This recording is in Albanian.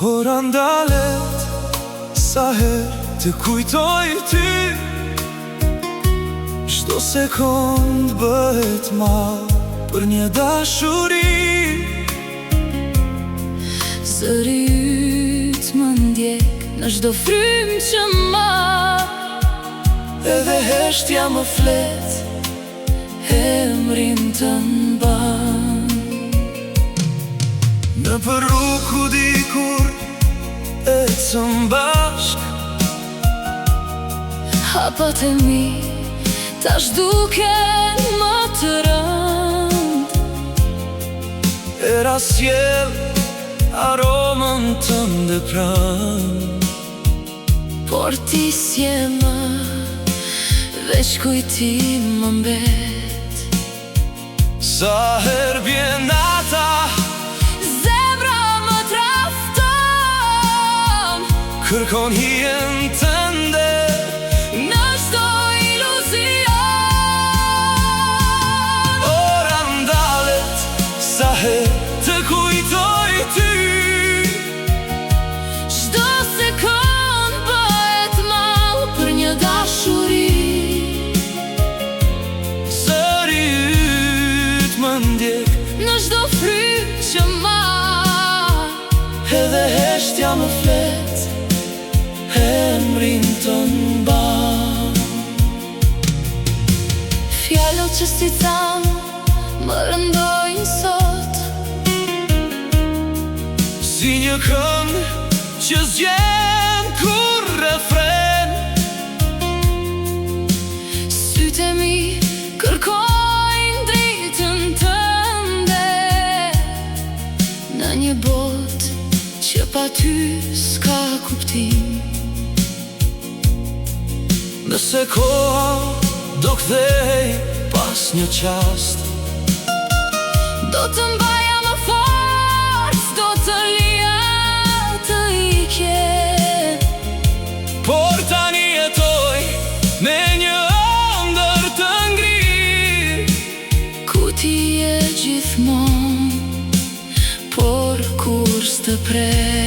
Ora ndalet, sa herë të kujtoj ty, çdo sekond bëhet ma për një dashuri. Zëri yt më ndjek në çdo frymë që marr, edhe heshtja më flet, emrin të mban. në për rrugë ku dikur ecëm bashk, hapat e mi tash duken më të rënd. era sjell aromën tënde pranë, Por ti s'je më, veç kujtim më mbet. sa herë bjen nata, Zemra më trafton, kërkon hijen tënde, në çdo iluzion. ora ndalet, sa herë të kujtoj ty, Çdo sekond bëhet mall për një dashuri. zëri yt më ndjek, Në çdo frymë që marr, edhe heshtja më flet, emrin të mban. fjalët që si tham më rëndojnë sot, Si një këngë që zgjen kur refren, sytë e mi kërkojnë dritën tënde, në një botë që pa ty s'ka kuptim. nëse koha do kthej pas një qast, Do të mbaja më fort, do të lija të ike, por tani jetoj me një ëndër të ngrirë, ku ti je gjithmonë, por kur s'të prej.